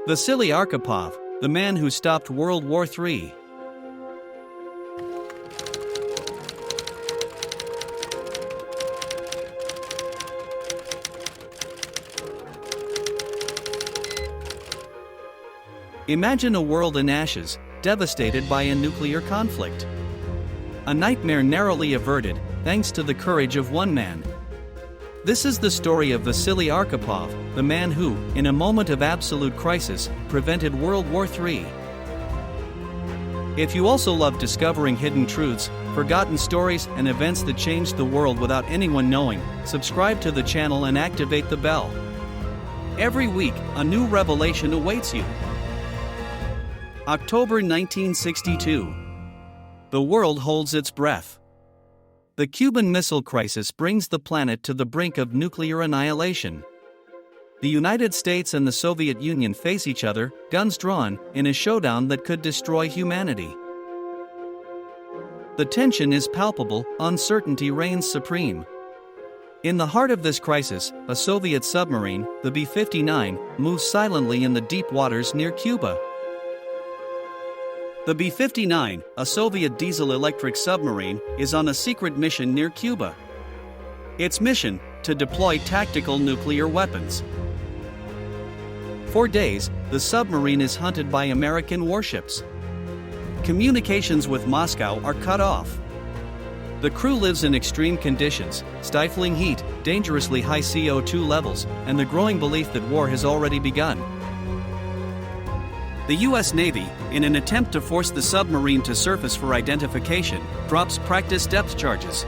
Vasily Arkhipov, the man who stopped World War III. Imagine a world in ashes, devastated by a nuclear conflict. A nightmare narrowly averted, thanks to the courage of one man. This is the story of Vasily Arkhipov, the man who, in a moment of absolute crisis, prevented World War III. If you also love discovering hidden truths, forgotten stories, and events that changed the world without anyone knowing, subscribe to the channel and activate the bell. Every week, a new revelation awaits you. October 1962. The world holds its breath. The Cuban Missile Crisis brings the planet to the brink of nuclear annihilation. The United States and the Soviet Union face each other, guns drawn, in a showdown that could destroy humanity. The tension is palpable, uncertainty reigns supreme. In the heart of this crisis, a Soviet submarine, the B-59, moves silently in the deep waters near Cuba. The B-59, a Soviet diesel-electric submarine, is on a secret mission near Cuba. Its mission: to deploy tactical nuclear weapons. For days, the submarine is hunted by American warships. Communications with Moscow are cut off. The crew lives in extreme conditions, stifling heat, dangerously high CO2 levels, and the growing belief that war has already begun. The U.S. Navy, in an attempt to force the submarine to surface for identification, drops practice depth charges.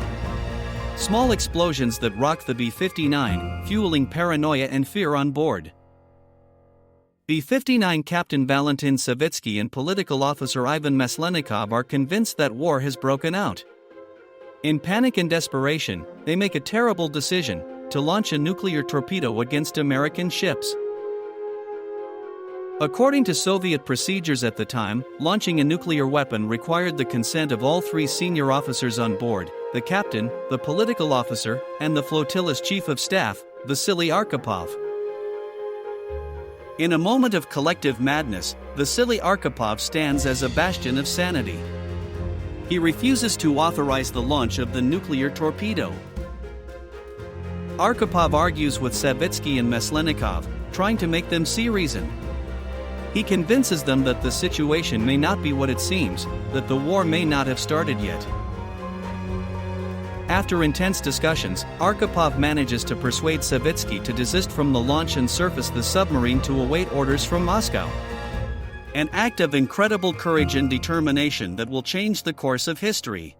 Small explosions that rock the B-59, fueling paranoia and fear on board. B-59 Captain Valentin Savitsky and political officer Ivan Maslenikov are convinced that war has broken out. In panic and desperation, they make a terrible decision: to launch a nuclear torpedo against American ships. According to Soviet procedures at the time, launching a nuclear weapon required the consent of all three senior officers on board: the captain, the political officer, and the flotilla's chief of staff, Vasily Arkhipov. In a moment of collective madness, Vasily Arkhipov stands as a bastion of sanity. He refuses to authorize the launch of the nuclear torpedo. Arkhipov argues with Savitsky and Maslenikov, trying to make them see reason. He convinces them that the situation may not be what it seems, that the war may not have started yet. After intense discussions, Arkhipov manages to persuade Savitsky to desist from the launch and surface the submarine to await orders from Moscow. An act of incredible courage and determination that will change the course of history.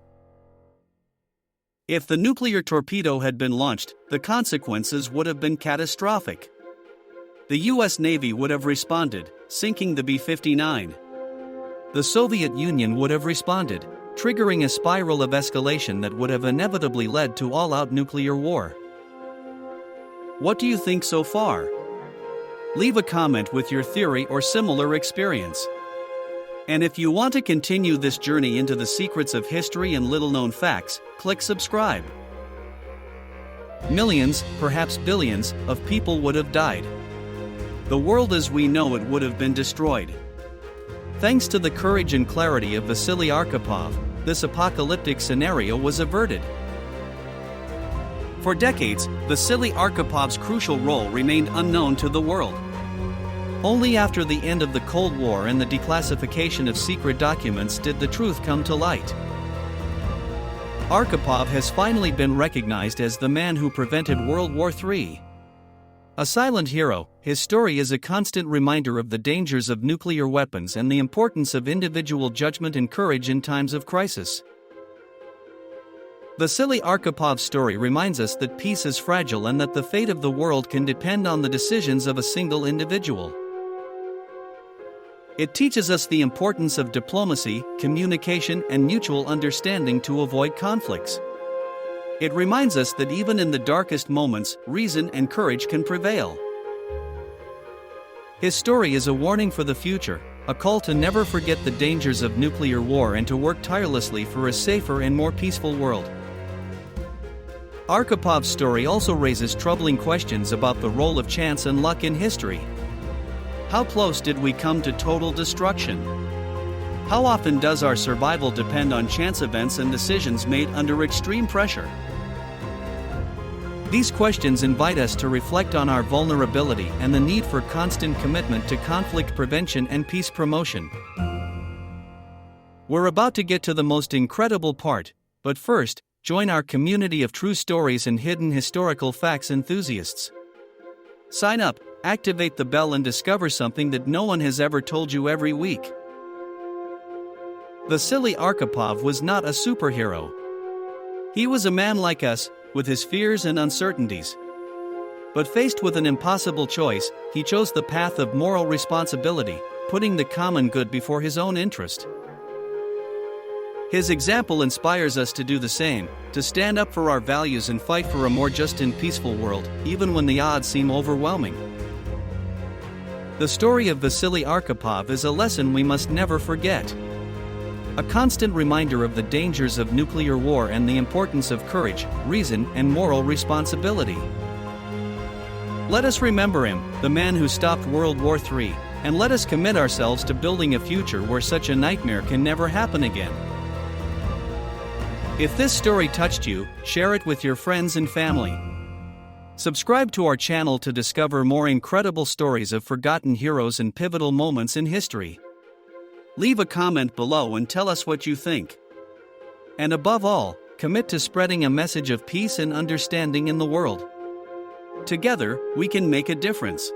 If the nuclear torpedo had been launched, the consequences would have been catastrophic. The U.S. Navy would have responded, sinking the B-59. The Soviet Union would have responded, triggering a spiral of escalation that would have inevitably led to all-out nuclear war. What do you think so far? Leave a comment with your theory or similar experience. And if you want to continue this journey into the secrets of history and little-known facts, click subscribe. Millions, perhaps billions, of people would have died. The world as we know it would have been destroyed. Thanks to the courage and clarity of Vasily Arkhipov, this apocalyptic scenario was averted. For decades, Vasily Arkhipov's crucial role remained unknown to the world. Only after the end of the Cold War and the declassification of secret documents did the truth come to light. Arkhipov has finally been recognized as the man who prevented World War III. A silent hero, his story is a constant reminder of the dangers of nuclear weapons and the importance of individual judgment and courage in times of crisis. Vasily Arkhipov's story reminds us that peace is fragile and that the fate of the world can depend on the decisions of a single individual. It teaches us the importance of diplomacy, communication, and mutual understanding to avoid conflicts. It reminds us that even in the darkest moments, reason and courage can prevail. His story is a warning for the future, a call to never forget the dangers of nuclear war and to work tirelessly for a safer and more peaceful world. Arkhipov's story also raises troubling questions about the role of chance and luck in history. How close did we come to total destruction? How often does our survival depend on chance events and decisions made under extreme pressure? These questions invite us to reflect on our vulnerability and the need for constant commitment to conflict prevention and peace promotion. We're about to get to the most incredible part, but first, join our community of true stories and hidden historical facts enthusiasts. Sign up, activate the bell, and discover something that no one has ever told you every week. Vasily Arkhipov was not a superhero. He was a man like us, with his fears and uncertainties. But faced with an impossible choice, he chose the path of moral responsibility, putting the common good before his own interest. His example inspires us to do the same, to stand up for our values and fight for a more just and peaceful world, even when the odds seem overwhelming. The story of Vasily Arkhipov is a lesson we must never forget. A constant reminder of the dangers of nuclear war and the importance of courage, reason, and moral responsibility. Let us remember him, the man who stopped World War III, and let us commit ourselves to building a future where such a nightmare can never happen again. If this story touched you, share it with your friends and family. Subscribe to our channel to discover more incredible stories of forgotten heroes and pivotal moments in history. Leave a comment below and tell us what you think. And above all, commit to spreading a message of peace and understanding in the world. Together, we can make a difference.